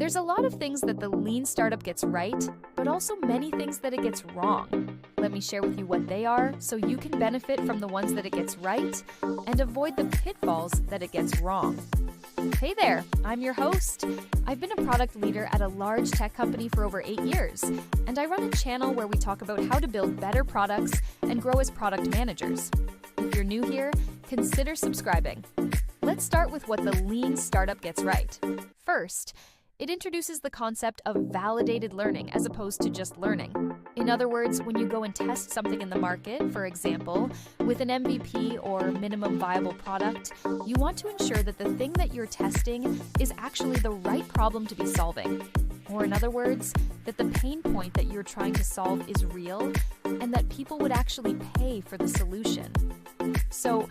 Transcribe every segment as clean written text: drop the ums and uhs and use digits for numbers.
There's a lot of things that the lean startup gets right, but also many things that it gets wrong. Let me share with you what they are so you can benefit from the ones that it gets right and avoid the pitfalls that it gets wrong. Hey there, I'm your host. I've been a product leader at a large tech company for over 8 years, and I run a channel where we talk about how to build better products and grow as product managers. If you're new here, consider subscribing. Let's start with what the lean startup gets right. First, it introduces the concept of validated learning as opposed to just learning. In other words, when you go and test something in the market, for example, with an MVP or minimum viable product, you want to ensure that the thing that you're testing is actually the right problem to be solving. Or in other words, that the pain point that you're trying to solve is real and that people would actually pay for the solution. So,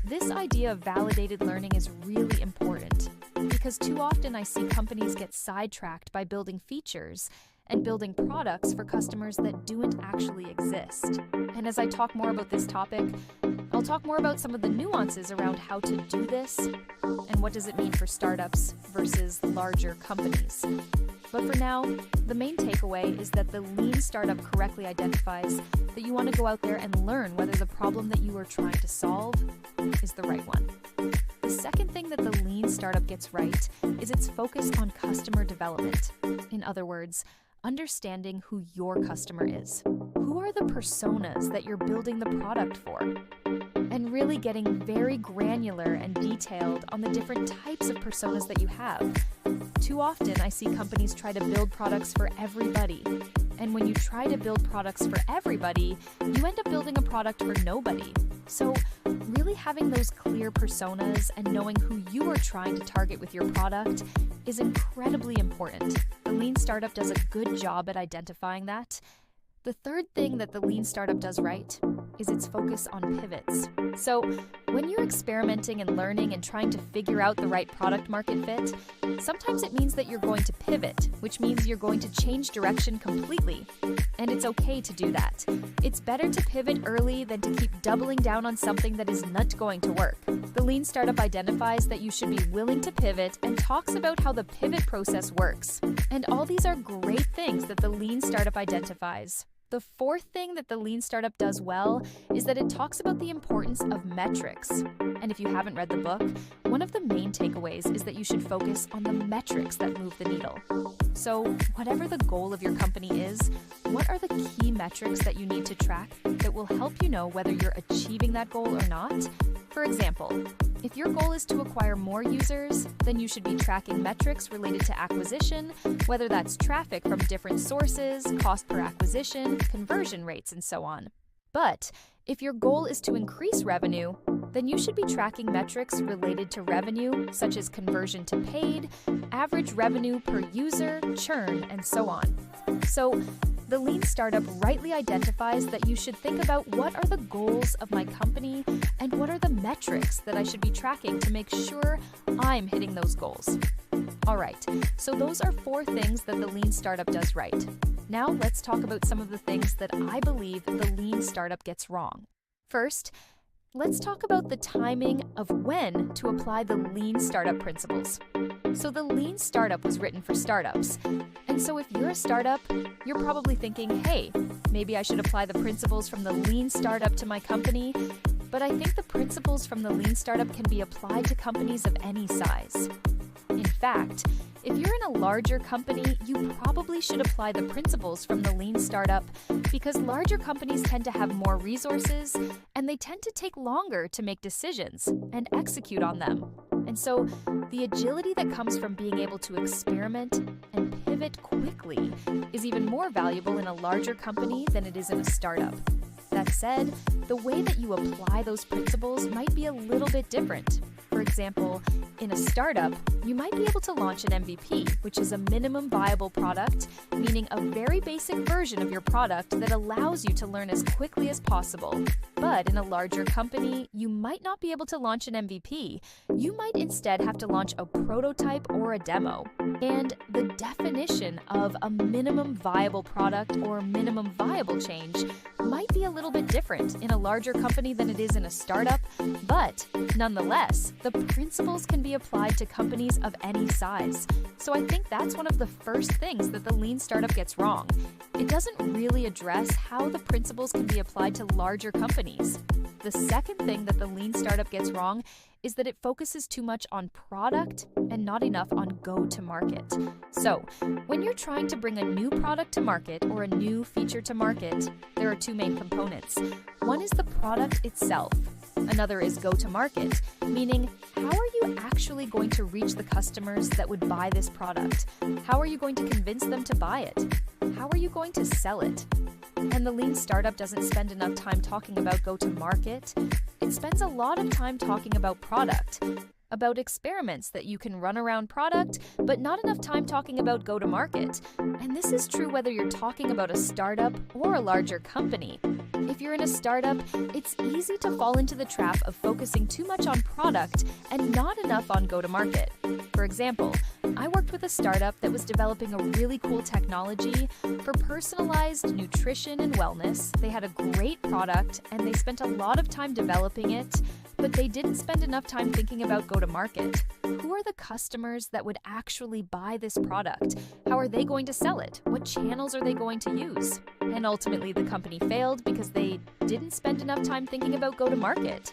this idea of validated learning is really important because too often I see companies get sidetracked by building features and building products for customers that don't actually exist. And as I talk more about this topic, I'll talk more about some of the nuances around how to do this and what does it mean for startups versus larger companies. But for now, the main takeaway is that the lean startup correctly identifies that you want to go out there and learn whether the problem that you are trying to solve is the right one. The second thing that the lean startup gets right is its focus on customer development. In other words, understanding who your customer is. Who are the personas that you're building the product for? And really getting very granular and detailed on the different types of personas that you have. Too often, I see companies try to build products for everybody. And when you try to build products for everybody, you end up building a product for nobody. So, really having those clear personas and knowing who you are trying to target with your product is incredibly important. The lean startup does a good job at identifying that. The third thing that the lean startup does right is its focus on pivots. So, when you're experimenting and learning and trying to figure out the right product market fit, sometimes it means that you're going to pivot, which means you're going to change direction completely. And it's okay to do that. It's better to pivot early than to keep doubling down on something that is not going to work. The lean startup identifies that you should be willing to pivot and talks about how the pivot process works. And all these are great things that the lean startup identifies. The fourth thing that the lean startup does well is that it talks about the importance of metrics. And if you haven't read the book, one of the main takeaways is that you should focus on the metrics that move the needle. So, whatever the goal of your company is, what are the key metrics that you need to track that will help you know whether you're achieving that goal or not? For example, if your goal is to acquire more users, then you should be tracking metrics related to acquisition, whether that's traffic from different sources, cost per acquisition, conversion rates, and so on. But if your goal is to increase revenue, then you should be tracking metrics related to revenue, such as conversion to paid, average revenue per user, churn, and so on. So, the lean startup rightly identifies that you should think about what are the goals of my company and what are the metrics that I should be tracking to make sure I'm hitting those goals. All right, so those are 4 things that the lean startup does right. Now let's talk about some of the things that I believe the lean startup gets wrong. First, let's talk about the timing of when to apply the lean startup principles. So the lean startup was written for startups. And so if you're a startup, you're probably thinking, hey, maybe I should apply the principles from the lean startup to my company. But I think the principles from the lean startup can be applied to companies of any size. In fact, if you're in a larger company, you probably should apply the principles from the lean startup because larger companies tend to have more resources and they tend to take longer to make decisions and execute on them. And so the agility that comes from being able to experiment and pivot quickly is even more valuable in a larger company than it is in a startup. That said, the way that you apply those principles might be a little bit different. For example, in a startup, you might be able to launch an MVP, which is a minimum viable product, meaning a very basic version of your product that allows you to learn as quickly as possible. But in a larger company, you might not be able to launch an MVP. You might instead have to launch a prototype or a demo. And the definition of a minimum viable product or minimum viable change might be a little bit different in a larger company than it is in a startup, but nonetheless, the principles can be applied to companies of any size. So I think that's one of the first things that the lean startup gets wrong. It doesn't really address how the principles can be applied to larger companies. The second thing that the lean startup gets wrong is that it focuses too much on product and not enough on go-to-market. So, when you're trying to bring a new product to market or a new feature to market, there are two main components. One is the product itself. Another is go-to-market, meaning how are you actually going to reach the customers that would buy this product? How are you going to convince them to buy it? How are you going to sell it? And the lean startup doesn't spend enough time talking about go-to-market. It spends a lot of time talking about product, about experiments that you can run around product, but not enough time talking about go-to-market. And this is true whether you're talking about a startup or a larger company. If you're in a startup, it's easy to fall into the trap of focusing too much on product and not enough on go-to-market. For example, I worked with a startup that was developing a really cool technology for personalized nutrition and wellness. They had a great product and they spent a lot of time developing it, but they didn't spend enough time thinking about go-to-market. Who are the customers that would actually buy this product? How are they going to sell it? What channels are they going to use? And ultimately, the company failed because they didn't spend enough time thinking about go-to-market.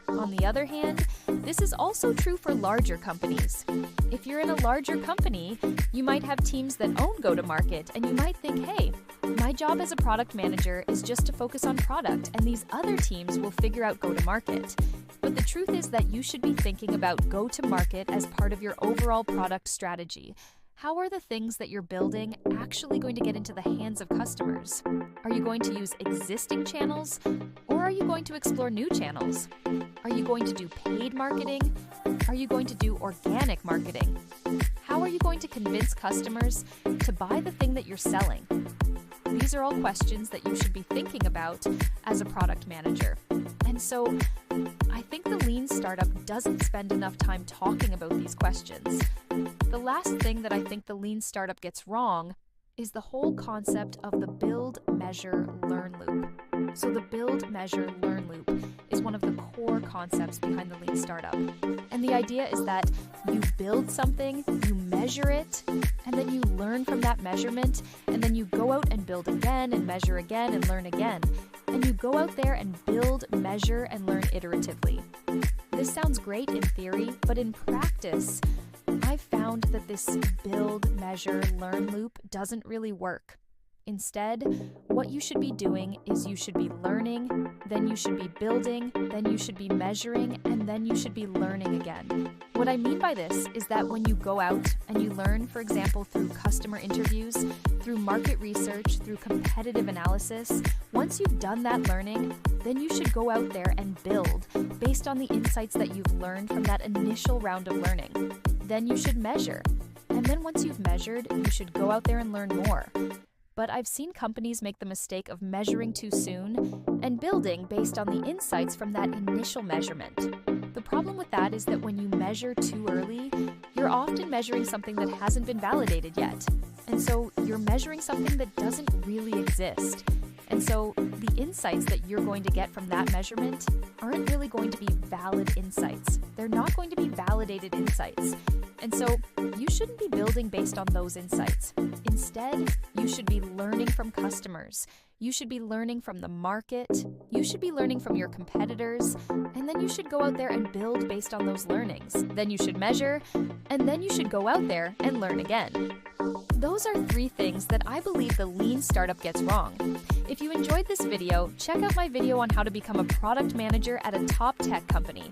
On the other hand, this is also true for larger companies. If you're in a larger company, you might have teams that own go-to-market, and you might think, hey, my job as a product manager is just to focus on product, and these other teams will figure out go-to-market. But the truth is that you should be thinking about go-to-market as part of your overall product strategy. How are the things that you're building actually going to get into the hands of customers? Are you going to use existing channels, or are you going to explore new channels? Are you going to do paid marketing? Are you going to do organic marketing? How are you going to convince customers to buy the thing that you're selling? These are all questions that you should be thinking about as a product manager. And so I think the lean startup doesn't spend enough time talking about these questions. The last thing that I think the lean startup gets wrong is the whole concept of the build, measure, learn loop. So the build, measure, learn loop is one of the core concepts behind the lean startup. And the idea is that you build something, you measure it, and then you learn from that measurement, and then you go out and build again and measure again and learn again. And you go out there and build, measure, and learn iteratively. This sounds great in theory, but in practice, I've found that this build, measure, learn loop doesn't really work. Instead, what you should be doing is you should be learning, then you should be building, then you should be measuring, and then you should be learning again. What I mean by this is that when you go out and you learn, for example, through customer interviews, through market research, through competitive analysis, once you've done that learning, then you should go out there and build based on the insights that you've learned from that initial round of learning. Then you should measure. And then once you've measured, you should go out there and learn more. But I've seen companies make the mistake of measuring too soon and building based on the insights from that initial measurement. The problem with that is that when you measure too early, you're often measuring something that hasn't been validated yet. And so you're measuring something that doesn't really exist. And so the insights that you're going to get from that measurement aren't really going to be valid insights. They're not going to be validated insights. And so you shouldn't be building based on those insights. Instead, you should be learning from customers. You should be learning from the market. You should be learning from your competitors. And then you should go out there and build based on those learnings. Then you should measure, and then you should go out there and learn again. Those are 3 things that I believe the lean startup gets wrong. If you enjoyed this video, check out my video on how to become a product manager at a top tech company.